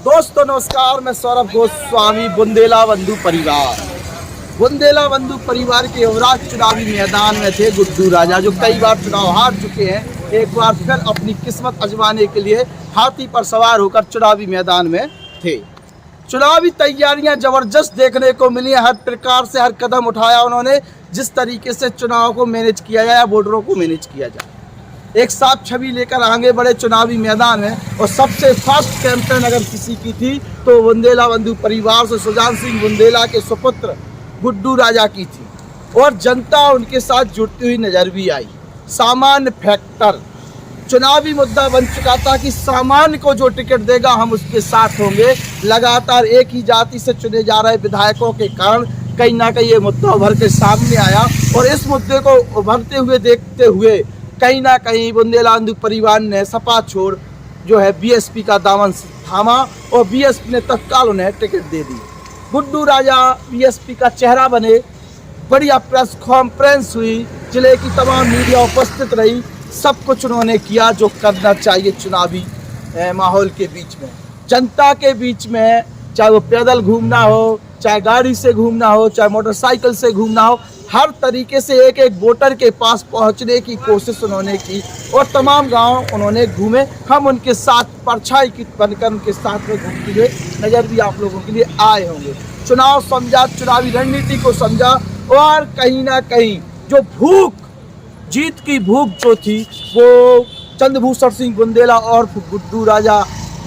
दोस्तों नमस्कार, मैं सौरभ गोस्वामी। बुंदेला बंधु परिवार के युवराज चुनावी मैदान में थे गुड्डू राजा, जो कई बार चुनाव हार चुके हैं। एक बार फिर अपनी किस्मत आजमाने के लिए हाथी पर सवार होकर चुनावी मैदान में थे। चुनावी तैयारियां जबरदस्त देखने को मिली। हर प्रकार से हर कदम उठाया उन्होंने, जिस तरीके से चुनाव को मैनेज किया जाए, वोटरों को मैनेज किया जाए। एक साफ छवि लेकर आगे बढ़े चुनावी मैदान में। और सबसे फास्ट कैंपेन अगर किसी की थी तो बुंदेला बंधु परिवार से सुजान सिंह बुंदेला के सुपुत्र गुड्डू राजा की थी। और जनता उनके साथ जुड़ती हुई नजर भी आई। सामान्य फैक्टर चुनावी मुद्दा बन चुका था कि सामान्य को जो टिकट देगा हम उसके साथ होंगे। लगातार एक ही जाति से चुने जा रहे विधायकों के कारण कहीं ना कहीं ये मुद्दा उभर के सामने आया। और इस मुद्दे को उभरते हुए देखते हुए कहीं ना कहीं बुंदेला बंधु परिवार ने सपा छोड़ जो है बीएसपी का दामन थामा और बीएसपी ने तत्काल उन्हें टिकट दे दी। गुड्डू राजा बीएसपी का चेहरा बने। बढ़िया प्रेस कॉन्फ्रेंस हुई, जिले की तमाम मीडिया उपस्थित रही। सब कुछ उन्होंने किया जो करना चाहिए चुनावी माहौल के बीच में, जनता के बीच में। चाहे वो पैदल घूमना हो, चाहे गाड़ी से घूमना हो, चाहे मोटरसाइकिल से घूमना हो, हर तरीके से एक एक वोटर के पास पहुंचने की कोशिश उन्होंने की। और तमाम गांव उन्होंने घूमे। हम उनके साथ परछाई की बनकर उनके साथ में घूमते हुए नजर भी आप लोगों के लिए आए होंगे। चुनाव समझा, चुनावी रणनीति को समझा। और कहीं ना कहीं जो भूख, जीत की भूख जो थी, वो चंद्रभूषण सिंह बुंदेला और गुड्डू राजा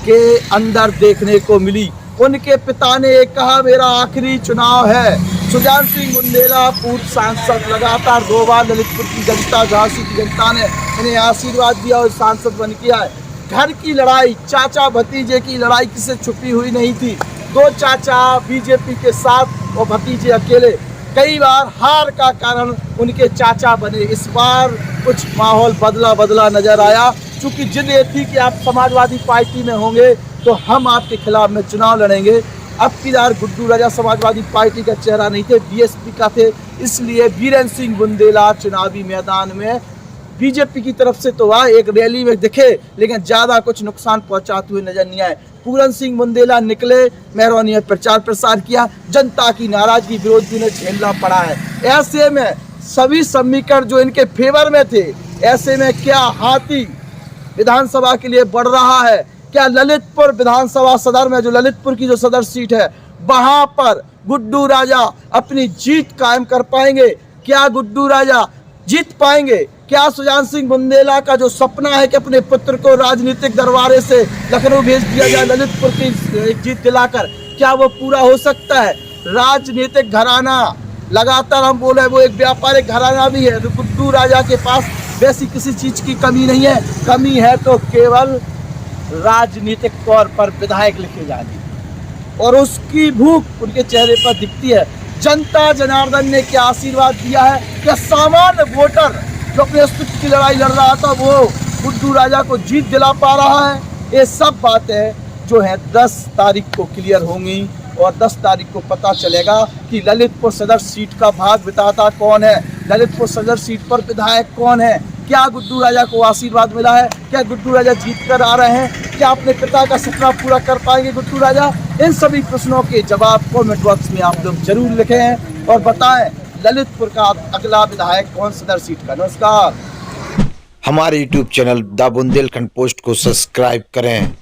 के अंदर देखने को मिली। उनके पिता ने एक कहा, मेरा आखिरी चुनाव है। सुजान सिंह बुंदेला पूर्व सांसद, लगातार 2 बार ललितपुर की जनता, झांसी की जनता ने इन्हें आशीर्वाद दिया और सांसद बन किया है। घर की लड़ाई, चाचा भतीजे की लड़ाई किसी छुपी हुई नहीं थी। 2 चाचा बीजेपी के साथ और भतीजे अकेले। कई बार हार का कारण उनके चाचा बने। इस बार कुछ माहौल बदला नजर आया। चूंकि जिद ये थी कि आप समाजवादी पार्टी में होंगे तो हम आपके खिलाफ में चुनाव लड़ेंगे। अब की बार गुड्डू राजा समाजवादी पार्टी का चेहरा नहीं थे, बीएसपी का थे। इसलिए बीरेंद्र सिंह बुंदेला चुनावी मैदान में बीजेपी की तरफ से तो आए, एक रैली में दिखे, लेकिन ज़्यादा कुछ नुकसान पहुंचाते हुए नजर नहीं आए। पूरन सिंह बुंदेला निकले, मेहरौनी में प्रचार प्रसार किया। जनता की नाराजगी, विरोध भी उन्हें झेलना पड़ा है। ऐसे में सभी समीकरण जो इनके फेवर में थे, ऐसे में क्या हाथी विधानसभा के लिए बढ़ रहा है? क्या ललितपुर विधानसभा सदर में, जो ललितपुर की जो सदर सीट है, वहां पर गुड्डू राजा अपनी जीत कायम कर पाएंगे? क्या गुड्डू राजा जीत पाएंगे? क्या सुजान सिंह बुंदेला का जो सपना है कि अपने पुत्र को राजनीतिक दरबारे से लखनऊ भेज दिया जाए ललितपुर की जीत दिलाकर, क्या वो पूरा हो सकता है? राजनीतिक घराना, लगातार हम बोले, वो एक व्यापारिक घराना भी है। गुड्डू राजा के पास वैसी किसी चीज की कमी नहीं है। कमी है तो केवल राजनीतिक तौर पर विधायक लिखे जाने, और उसकी भूख उनके चेहरे पर दिखती है। जनता जनार्दन ने क्या आशीर्वाद दिया है? क्या सामान्य वोटर जो अपने अस्तित्व की लड़ाई लड़ रहा था, वो गुड्डू राजा को जीत दिला पा रहा है? ये सब बातें जो है 10 तारीख को क्लियर होंगी। और 10 तारीख को पता चलेगा कि ललितपुर सदर सीट का भाग विधाता कौन है, ललितपुर सदर सीट पर विधायक कौन है। क्या गुड्डू राजा को आशीर्वाद मिला है? क्या गुड्डू राजा जीत कर आ रहे हैं? क्या अपने पिता का सपना पूरा कर पाएंगे गुड्डू राजा? इन सभी प्रश्नों के जवाब कमेंट बॉक्स में आप लोग जरूर लिखें और बताएं ललितपुर का अगला विधायक कौन सदर सीट का। नमस्कार। हमारे YouTube channel the Bundelkhand post को सब्सक्राइब करें।